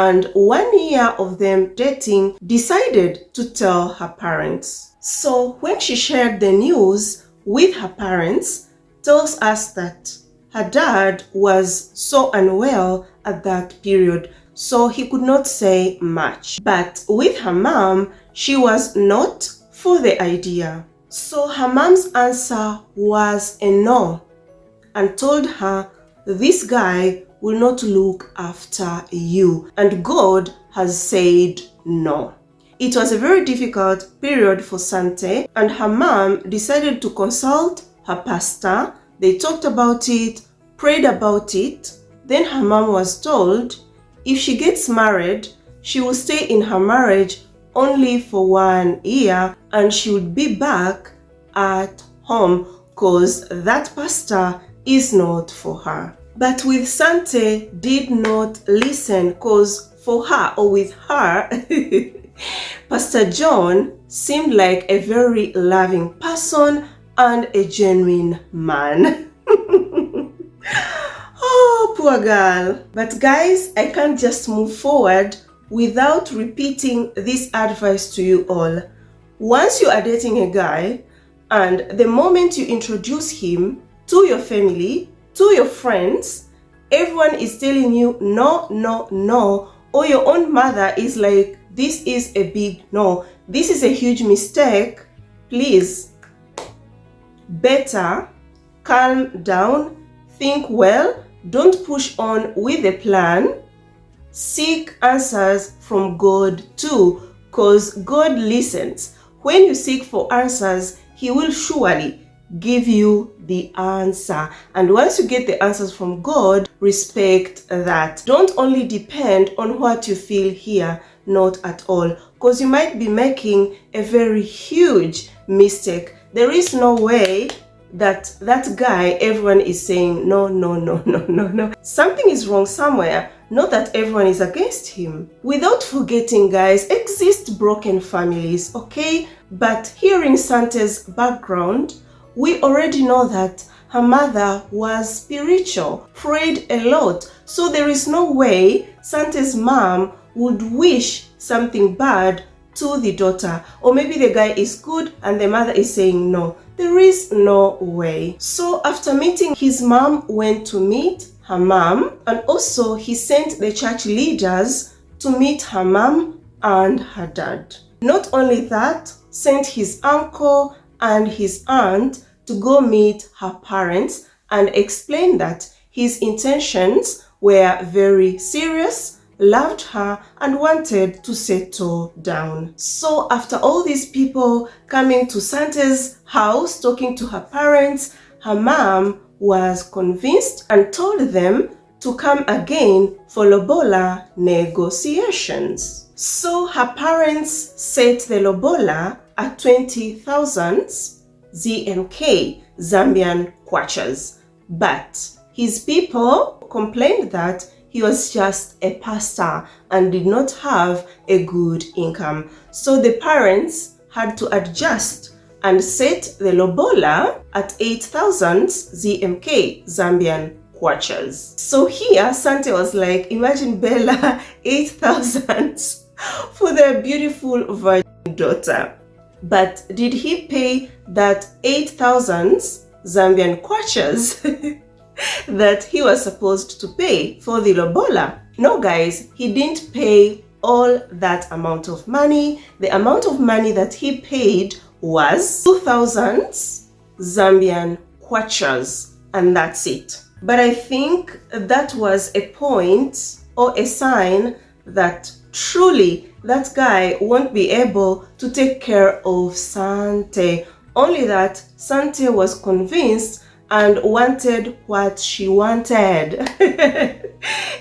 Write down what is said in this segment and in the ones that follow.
and 1 year of them dating, decided to tell her parents. So when she shared the news with her parents, tells us that her dad was so unwell at that period, so he could not say much. But with her mom, she was not for the idea. So her mom's answer was a no, and told her, this guy will not look after you, and God has said no. It was a very difficult period for Sante, and her mom decided to consult her pastor. They talked about it, prayed about it. Then her mom was told if she gets married, she will stay in her marriage only for 1 year, and she would be back at home because that pastor is not for her. But with Sante did not listen, because for her, or with her, Pastor John seemed like a very loving person and a genuine man. Oh, poor girl. But guys, I can't just move forward without repeating this advice to you all. Once you are dating a guy, and the moment you introduce him to your family, to your friends, everyone is telling you no, no, no, or your own mother is like, this is a big no, this is a huge mistake, please, better calm down, think well, don't push on with a plan, seek answers from God too, because God listens. When you seek for answers, He will surely give you the answer. And once you get the answers from God, respect that. Don't only depend on what you feel here, not at all, because you might be making a very huge mistake. There is no way that guy, everyone is saying no, no, no, no, no, no. Something is wrong somewhere, not that everyone is against him. Without forgetting, guys, exist broken families, okay? But hearing Sante's background, we already know that her mother was spiritual, prayed a lot. So there is no way Sante's mom would wish something bad to the daughter. Or maybe the guy is good and the mother is saying no. There is no way. So after meeting his mom, went to meet her mom, and also he sent the church leaders to meet her mom and her dad. Not only that, sent his uncle and his aunt to go meet her parents and explain that his intentions were very serious, loved her, and wanted to settle down. So after all these people coming to Sante's house, talking to her parents, her mom was convinced and told them to come again for Lobola negotiations. So her parents set the Lobola at 20,000 ZMK, Zambian kwachas. But his people complained that he was just a pastor and did not have a good income. So the parents had to adjust and set the Lobola at 8,000 ZMK, Zambian kwachas. So here, Sante was like, imagine Bella, 8,000 for their beautiful virgin daughter. But did he pay that 8,000 Zambian kwachas that he was supposed to pay for the Lobola? No, guys, he didn't pay all that amount of money. The amount of money that he paid was 2,000 Zambian kwachas, and that's it. But I think that was a point or a sign that truly that guy won't be able to take care of Sante. Only that Sante was convinced and wanted what she wanted.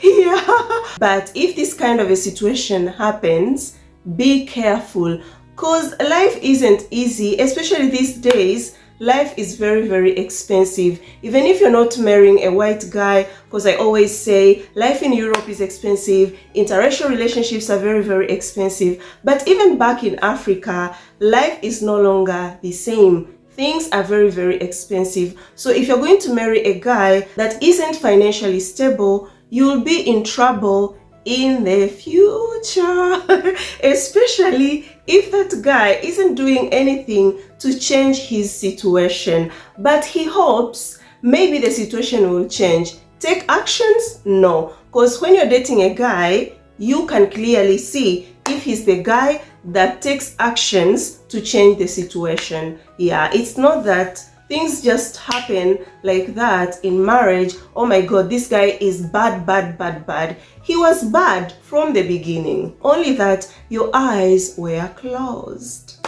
Yeah. But if this kind of a situation happens, be careful, because life isn't easy, especially these days. Life is very, very expensive. Even if you're not marrying a white guy, because I always say life in Europe is expensive, interracial relationships are very, very expensive. But even back in Africa, life is no longer the same. Things are very, very expensive. So if you're going to marry a guy that isn't financially stable, you'll be in trouble in the future, especially if that guy isn't doing anything to change his situation, but he hopes maybe the situation will change. Take actions? No, because when you're dating a guy, you can clearly see if he's the guy that takes actions to change the situation. Yeah, it's not that things just happen like that in marriage. Oh my God, this guy is bad, bad, bad, bad. He was bad from the beginning, only that your eyes were closed.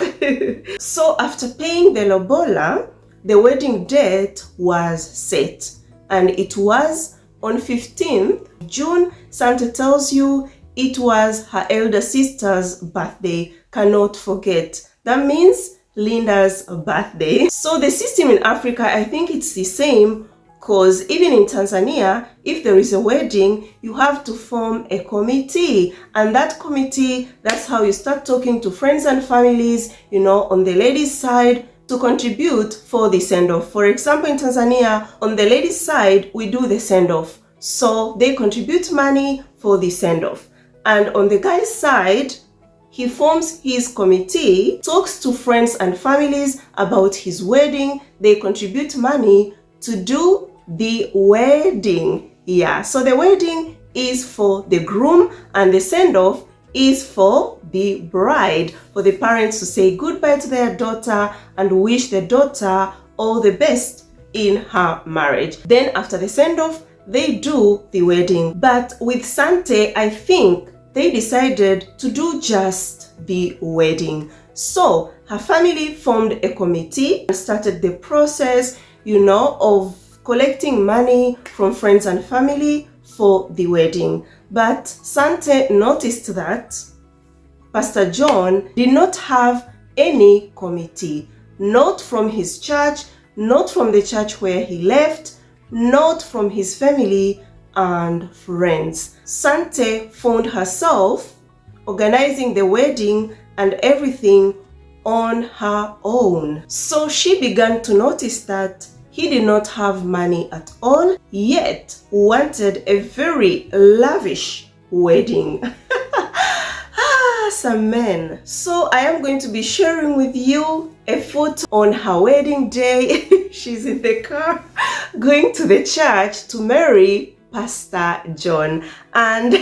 So after paying the lobola, the wedding date was set, and it was on 15th June. Santa tells you it was her elder sister's birthday. Cannot forget. That means Linda's birthday. So the system in Africa, I think it's the same, because even in Tanzania, if there is a wedding, you have to form a committee, and that committee, that's how you start talking to friends and families, you know, on the ladies' side, to contribute for the send-off. For example, in Tanzania, on the ladies' side, we do the send-off, so they contribute money for the send-off. And on the guy's side, he forms his committee, talks to friends and families about his wedding. They contribute money to do the wedding. Yeah, so the wedding is for the groom, and the send-off is for the bride, for the parents to say goodbye to their daughter and wish the daughter all the best in her marriage. Then after the send-off, they do the wedding. But with Sante, I think they decided to do just the wedding. So her family formed a committee and started the process, you know, of collecting money from friends and family for the wedding. But Sante noticed that Pastor John did not have any committee, not from his church, not from the church where he left, not from his family and friends. Sante found herself organizing the wedding and everything on her own. So she began to notice that he did not have money at all, yet wanted a very lavish wedding. Some men. So I am going to be sharing with you a photo on her wedding day. She's in the car going to the church to marry Pastor John, and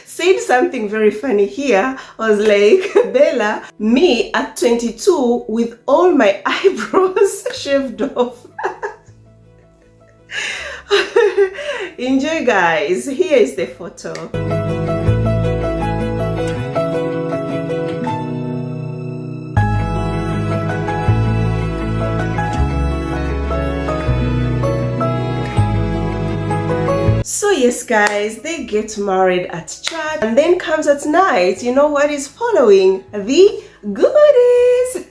said something very funny here. I was like, Bella, me at 22 with all my eyebrows shaved off. Enjoy, guys. Here is the photo. So yes, guys, they get married at church, and then comes at night. You know what is following? The goodies.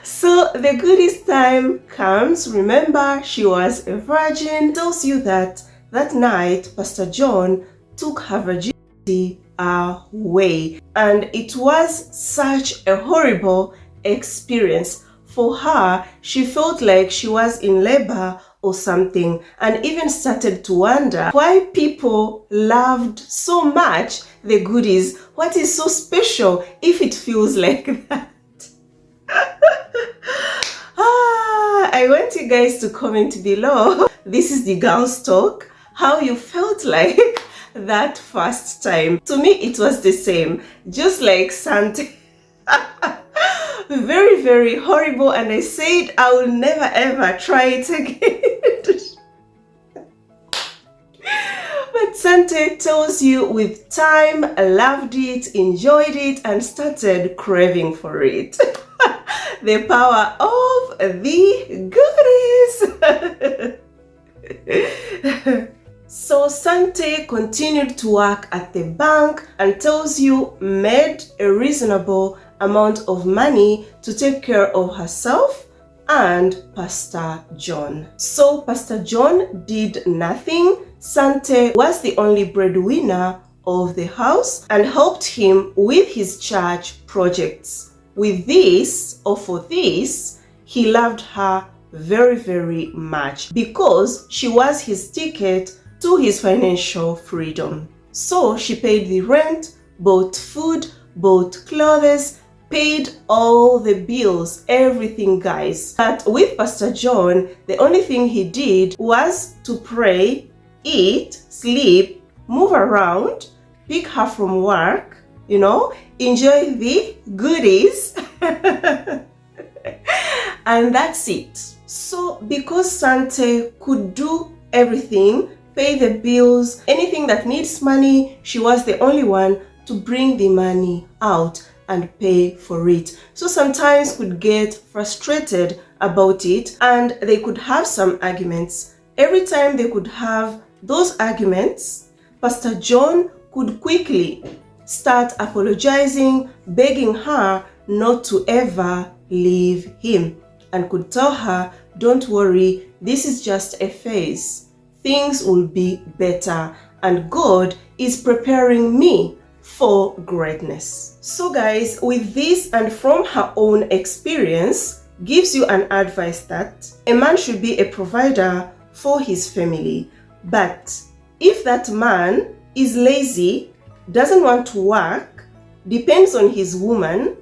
So the goodies time comes. Remember, she was a virgin. Tells you that that night Pastor John took her virginity away, and it was such a horrible experience for her. She felt like she was in labor or something, and even started to wonder why people loved so much the goodies. What is so special if it feels like that? I want you guys to comment below. This is the girls' talk. How you felt like that first time. To me, it was the same, just like Santa. Very, very horrible, and I said I will never ever try it again. But Santa tells you with time, loved it, enjoyed it, and started craving for it. The power of the goodies. So Sante continued to work at the bank, and tells you made a reasonable amount of money to take care of herself and Pastor John. So Pastor John did nothing. Sante was the only breadwinner of the house and helped him with his church projects. With this, or for this, he loved her very, very much, because she was his ticket to his financial freedom. So she paid the rent, bought food, bought clothes, paid all the bills, everything, guys. But with Pastor John, the only thing he did was to pray, eat, sleep, move around, pick her from work, enjoy the goodies. And that's it. So because Sante could do everything, pay the bills, anything that needs money, she was the only one to bring the money out and pay for it. So sometimes could get frustrated about it and they could have some arguments. Every time they could have those arguments, Pastor John could quickly start apologizing, begging her not to ever leave him, and could tell her, don't worry, this is just a phase. Things will be better and God is preparing me for greatness. So guys, with this and from her own experience, gives you an advice that a man should be a provider for his family. But if that man is lazy, doesn't want to work, depends on his woman,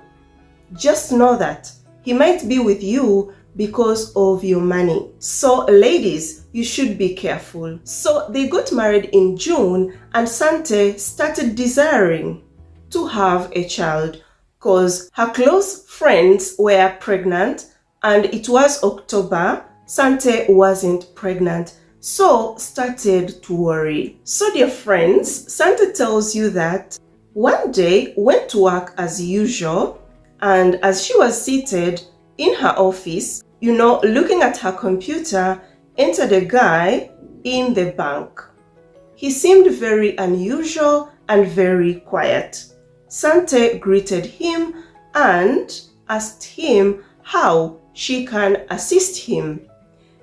just know that he might be with you because of your money. So ladies, you should be careful. So they got married in June and Sante started desiring to have a child because her close friends were pregnant and it was October. Sante wasn't pregnant, so started to worry. So dear friends, Sante tells you that one day went to work as usual, and as she was seated in her office, looking at her computer, entered a guy in the bank. He seemed very unusual and very quiet. Sante greeted him and asked him how she can assist him.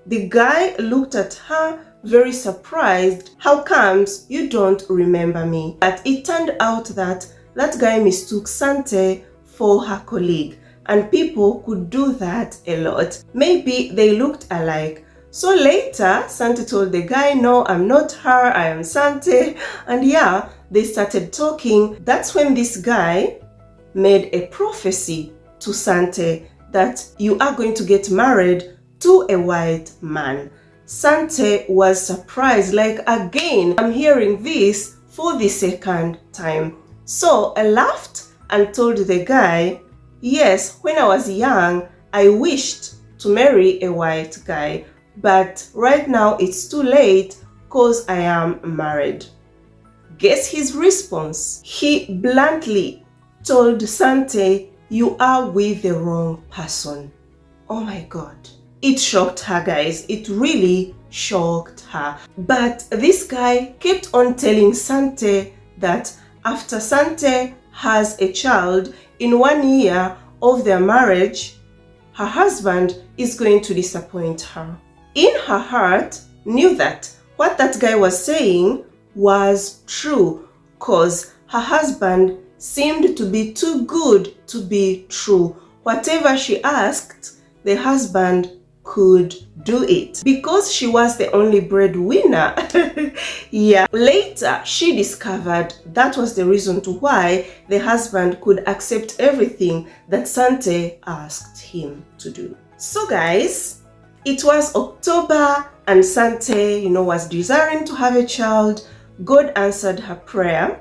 The guy looked at her very surprised. How comes you don't remember me? But it turned out that that guy mistook Sante for her colleague, and people could do that a lot. Maybe they looked alike. So later, Sante told the guy, no, I'm not her, I am Sante. And yeah, they started talking. That's when this guy made a prophecy to Sante that you are going to get married to a white man. Sante was surprised, like, again, I'm hearing this for the second time. So I laughed and told the guy, yes, when I was young, I wished to marry a white guy, but right now it's too late because I am married. Guess his response? He bluntly told Sante, you are with the wrong person. Oh my God. It shocked her, guys. It really shocked her. But this guy kept on telling Sante that after Sante has a child, in 1 year of their marriage, her husband is going to disappoint her. In her heart, knew that what that guy was saying was true, because her husband seemed to be too good to be true. Whatever she asked, the husband could do it because she was the only breadwinner. Yeah. Later, she discovered that was the reason to why the husband could accept everything that Sante asked him to do. So guys, it was October and Sante, was desiring to have a child. God answered her prayer.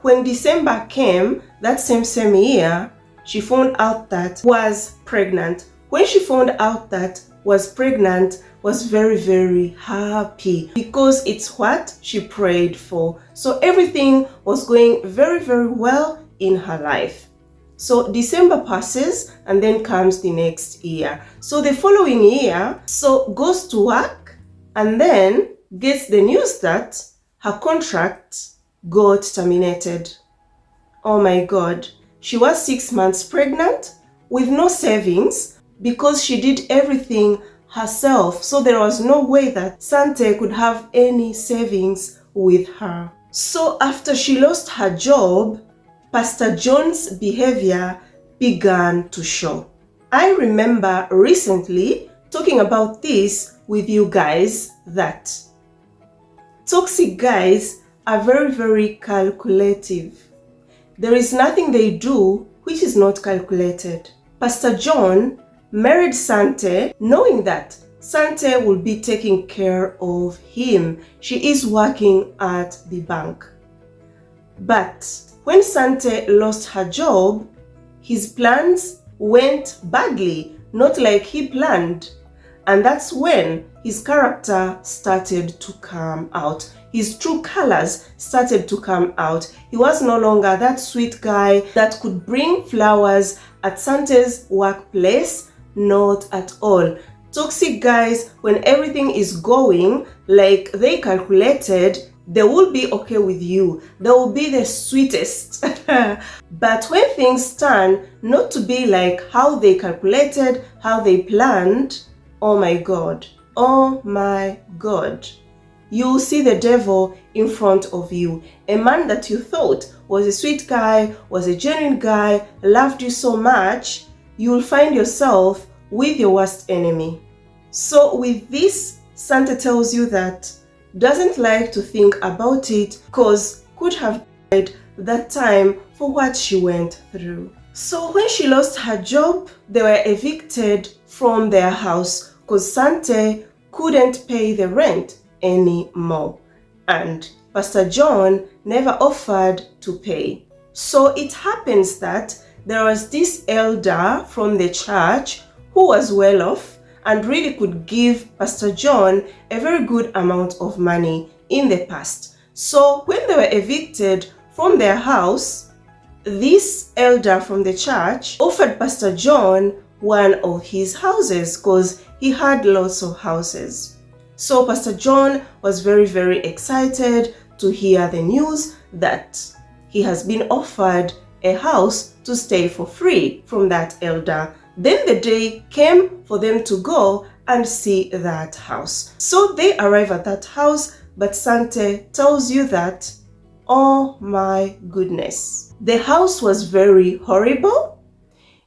When December came, that same year, she found out that was pregnant. When she found out that was pregnant, was very, very happy because it's what she prayed for. So everything was going very, very well in her life. So December passes and then comes the next year. So the following year, so goes to work and then gets the news that her contract got terminated. Oh my God. She was 6 months pregnant with no savings because she did everything herself. So there was no way that Sante could have any savings with her. So after she lost her job, Pastor John's behavior began to show. I remember recently talking about this with you guys, that toxic guys are very, very calculative. There is nothing they do which is not calculated. Pastor John married Sante knowing that Sante will be taking care of him. She is working at the bank. But when Sante lost her job, his plans went badly, not like he planned. And that's when his character started to come out. His true colors started to come out. He was no longer that sweet guy that could bring flowers at Sante's workplace. Not at all. Toxic guys, when everything is going like they calculated, they will be okay with you. They will be the sweetest. But when things turn not to be like how they calculated, how they planned, oh my God, oh my God. You will see the devil in front of you. A man that you thought was a sweet guy, was a genuine guy, loved you so much, you will find yourself with your worst enemy. So with this, Santa tells you that doesn't like to think about it because could have died that time for what she went through. So when she lost her job, they were evicted from their house because Sante couldn't pay the rent anymore, and Pastor John never offered to pay. So it happens that there was this elder from the church who was well off and really could give Pastor John a very good amount of money in the past. So when they were evicted from their house, this elder from the church offered Pastor John one of his houses because he had lots of houses. So Pastor John was very, very excited to hear the news that he has been offered a house to stay for free from that elder. Then the day came for them to go and see that house. So they arrive at that house, but Sante tells you that, oh my goodness, the house was very horrible.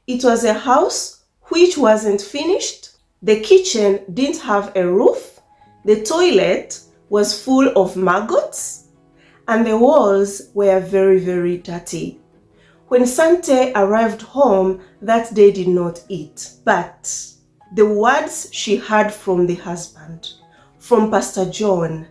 It was a house which wasn't finished. The kitchen didn't have a roof. The toilet was full of maggots, and the walls were very, very dirty. When Sante arrived home, that day did not eat. But the words she heard from the husband, from Pastor John,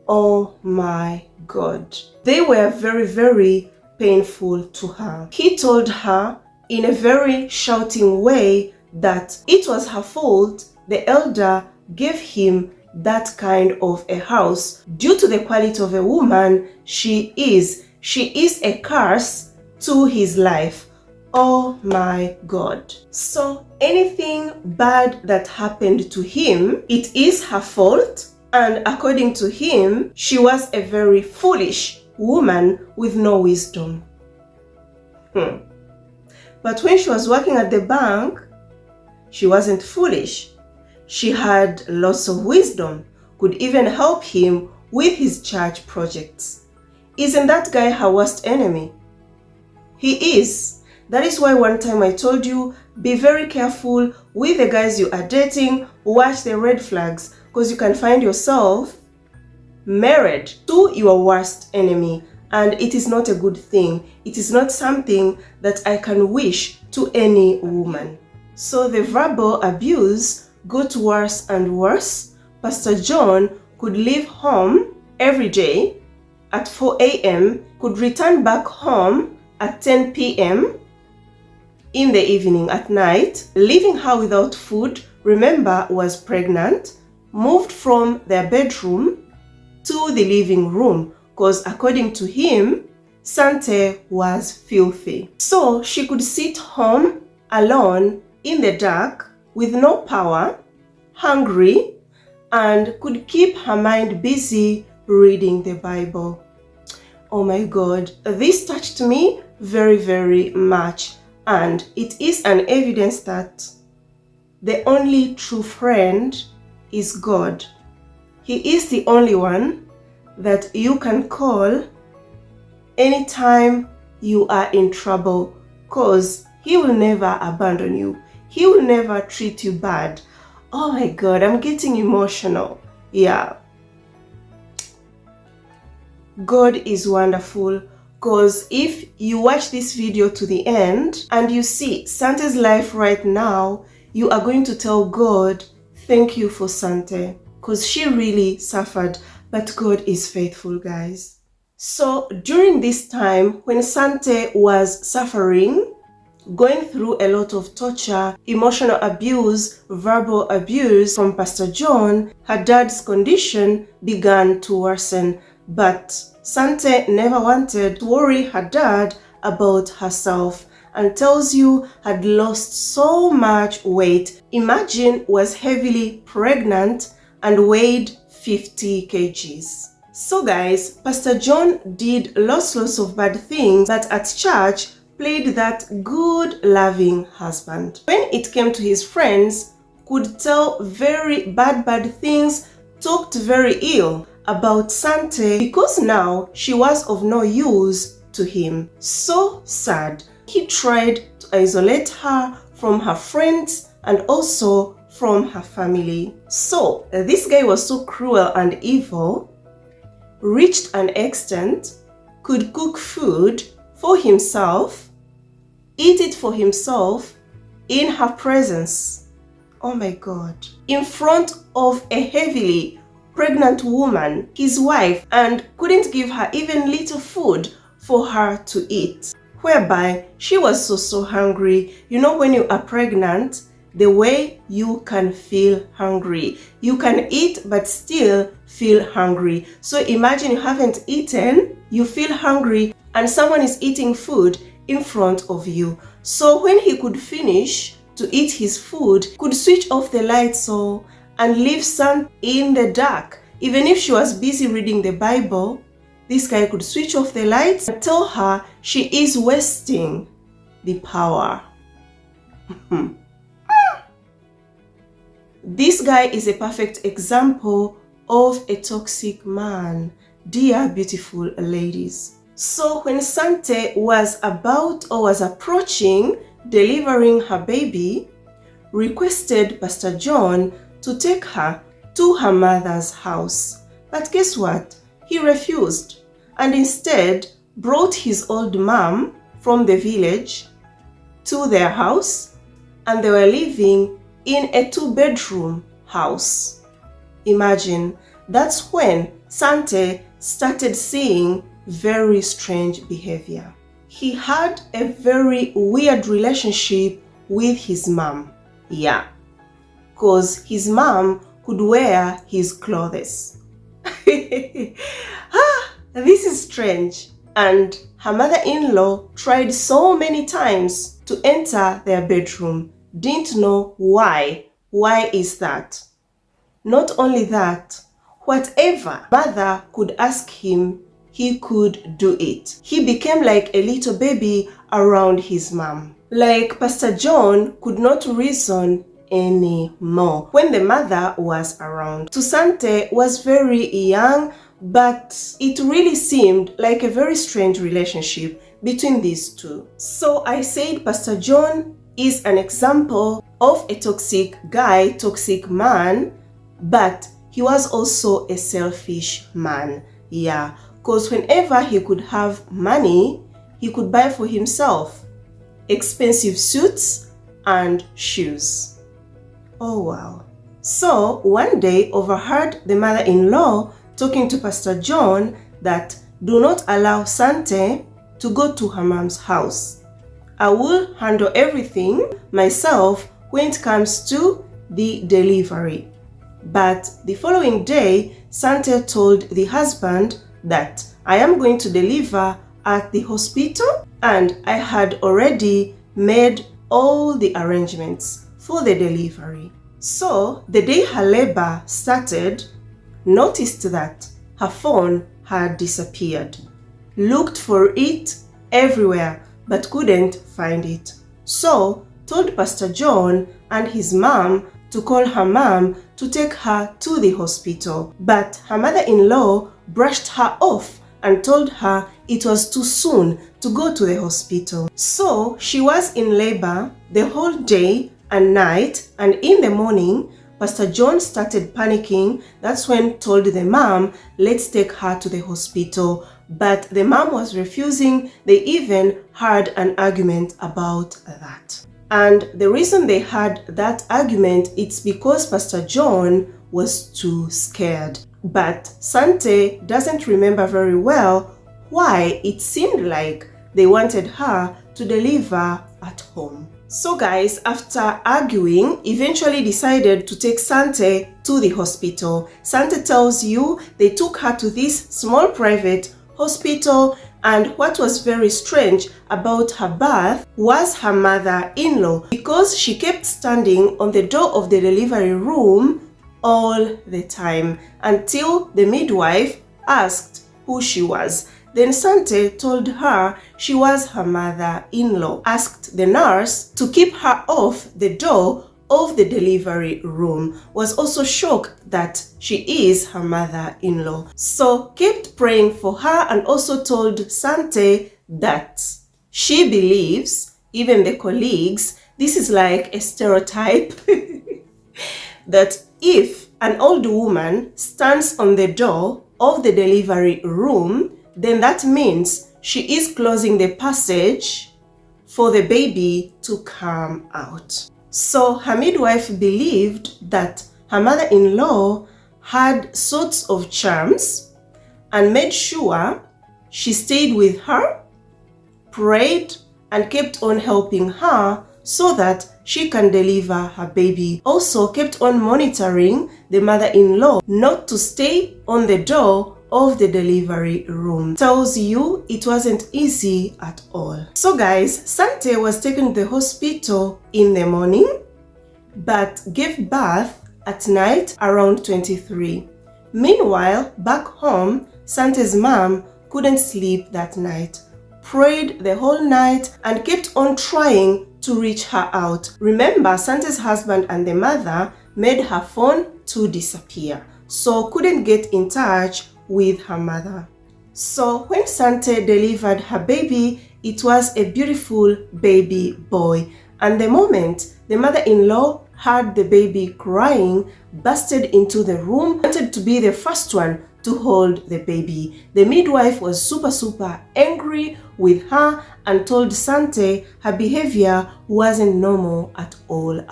oh my God, they were very, very painful to her. He told her in a very shouting way that it was her fault the elder gave him that kind of a house due to the quality of a woman she is. She is a curse to his life. Oh my God. So anything bad that happened to him, it is her fault. And according to him, she was a very foolish woman with no wisdom. But when she was working at the bank, she wasn't foolish. She had lots of wisdom, could even help him with his church projects. Isn't that guy her worst enemy? He is. That is why one time I told you, be very careful with the guys you are dating. Watch the red flags because you can find yourself married to your worst enemy. And it is not a good thing. It is not something that I can wish to any woman. So the verbal abuse got worse and worse. Pastor John could leave home every day at 4 a.m., could return back home at 10 p.m. in the evening at night, leaving her without food. Remember, was pregnant, moved from their bedroom to the living room because according to him, Sante was filthy. So she could sit home alone in the dark with no power, hungry, and could keep her mind busy reading the Bible. Oh my God, this touched me very, very much, and it is an evidence that the only true friend is God. He is the only one that you can call anytime you are in trouble, because He will never abandon you. He will never treat you bad. Oh my God, I'm getting emotional. Yeah. God is wonderful, because if you watch this video to the end and you see Sante's life right now, you are going to tell God, thank you for Sante, because she really suffered, but God is faithful, guys. So during this time when Sante was suffering, going through a lot of torture, emotional abuse, verbal abuse from Pastor John, her dad's condition began to worsen. But Sante never wanted to worry her dad about herself, and tells you had lost so much weight. Imagine, was heavily pregnant and weighed 50 kgs. So guys, Pastor John did lots of bad things, but at church played that good, loving husband. When it came to his friends, could tell very bad things, talked very ill about Sante, because now she was of no use to him. So sad. He tried to isolate her from her friends and also from her family. So this guy was so cruel and evil, reached an extent, could cook food for himself, eat it for himself in her presence. Oh my God. In front of a heavily pregnant woman, his wife, and couldn't give her even little food for her to eat, whereby she was so hungry. You know, when you are pregnant, the way you can feel hungry. You can eat but still feel hungry. So imagine you haven't eaten, you feel hungry, and someone is eating food in front of you. So when he could finish to eat his food, could switch off the lights and leave Sante in the dark. Even if she was busy reading the Bible, this guy could switch off the lights and tell her she is wasting the power. This guy is a perfect example of a toxic man, dear beautiful ladies. So when Sante was approaching delivering her baby, requested Pastor John to take her to her mother's house. But guess what? He refused, and instead brought his old mom from the village to their house, and they were living in a 2-bedroom house. Imagine, that's when Sante started seeing very strange behavior. He had a very weird relationship with his mom. Yeah, because his mom could wear his clothes. This is strange. And her mother-in-law tried so many times to enter their bedroom. Didn't know why. Why is that? Not only that, whatever mother could ask him, he could do it. He became like a little baby around his mom. Like Pastor John could not reason anymore when the mother was around. Sante was very young, but it really seemed like a very strange relationship between these two. So I said Pastor John is an example of a toxic guy, toxic man, but he was also a selfish man. Yeah, because whenever he could have money, he could buy for himself expensive suits and shoes. Oh wow. So one day overheard the mother-in-law talking to Pastor John that do not allow Sante to go to her mom's house. I will handle everything myself when it comes to the delivery. But the following day, Sante told the husband that I am going to deliver at the hospital, and I had already made all the arrangements for the delivery. So the day her labor started, noticed that her phone had disappeared. Looked for it everywhere, but couldn't find it. So told Pastor John and his mom to call her mom to take her to the hospital. But her mother-in-law brushed her off and told her it was too soon to go to the hospital. So she was in labor the whole day and night, and in the morning Pastor John started panicking. That's when told the mom, let's take her to the hospital. But the mom was refusing. They even had an argument about that. And the reason they had that argument, it's because Pastor John was too scared. But Sante doesn't remember very well why it seemed like they wanted her to deliver at home. So guys, after arguing, eventually decided to take Sante to the hospital. Sante tells you they took her to this small private hospital, and what was very strange about her birth was her mother-in-law, because she kept standing on the door of the delivery room all the time until the midwife asked who she was. Then Sante told her she was her mother-in-law, asked the nurse to keep her off the door of the delivery room, was also shocked that she is her mother-in-law. So kept praying for her, and also told Sante that she believes, even the colleagues, this is like a stereotype, that if an old woman stands on the door of the delivery room, then that means she is closing the passage for the baby to come out. So her midwife believed that her mother-in-law had sorts of charms and made sure she stayed with her, prayed, and kept on helping her so that she can deliver her baby. Also kept on monitoring the mother-in-law not to stay on the door of the delivery room. Tells you it wasn't easy at all. So guys, Sante was taken to the hospital in the morning but gave birth at night around 23. Meanwhile, back home, Sante's mom couldn't sleep that night, prayed the whole night and kept on trying to reach her out. Remember, Sante's husband and the mother made her phone to disappear, so couldn't get in touch with her mother. So when Sante delivered her baby, it was a beautiful baby boy. And the moment the mother-in-law heard the baby crying, busted into the room, wanted to be the first one to hold the baby. The midwife was super angry with her and told Sante her behavior wasn't normal at all.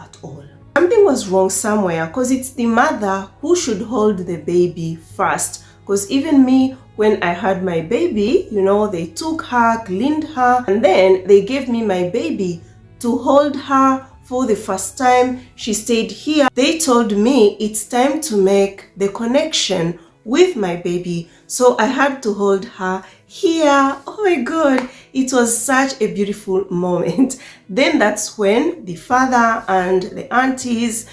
Something was wrong somewhere, because it's the mother who should hold the baby first. Because even me, when I had my baby, they took her, cleaned her, and then they gave me my baby to hold her for the first time. She stayed here. They told me it's time to make the connection with my baby. So I had to hold her here. Oh my God, it was such a beautiful moment. Then that's when the father and the aunties,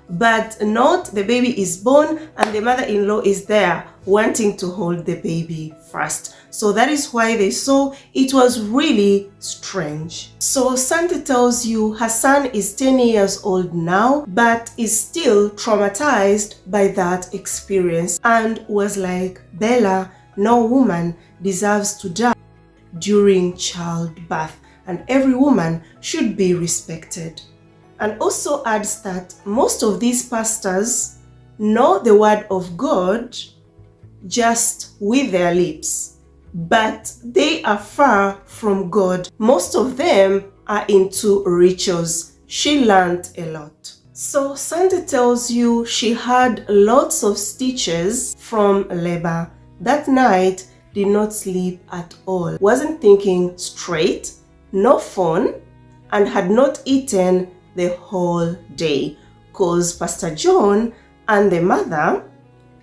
but not the baby is born and the mother-in-law is there wanting to hold the baby first. So that is why they saw it was really strange. So Sante tells you her son is 10 years old now, but is still traumatized by that experience, and was like, Bella, no woman deserves to die during childbirth, and every woman should be respected. And also adds that most of these pastors know the word of God just with their lips, but they are far from God. Most of them are into rituals. She learned a lot. So Sante tells you she had lots of stitches from labor. That night, did not sleep at all, wasn't thinking straight, no phone, and had not eaten the whole day, because Pastor John and the mother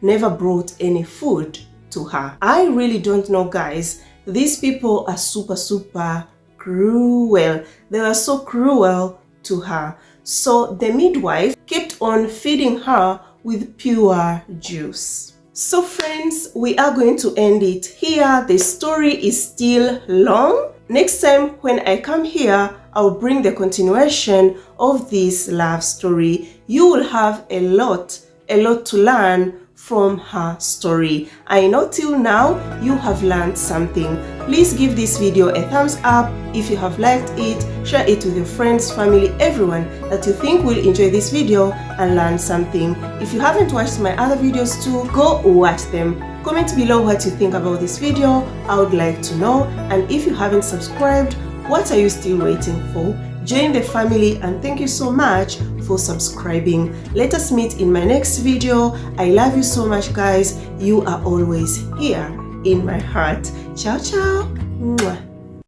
never brought any food to her. I really don't know, guys. These people are super cruel. They were so cruel to her. So the midwife kept on feeding her with pure juice. So friends, we are going to end it here. The story is still long. Next time when I come here, I'll bring the continuation of this love story. You will have a lot to learn from her story. I know till now you have learned something. Please give this video a thumbs up if you have liked it. Share it with your friends, family, everyone that you think will enjoy this video and learn something. If you haven't watched my other videos too, go watch them. Comment below what you think about this video. I would like to know. And if you haven't subscribed, what are you still waiting for? Join the family, and thank you so much for subscribing. Let us meet in my next video. I love you so much, guys. You are always here in my heart. Ciao, ciao. Mwah.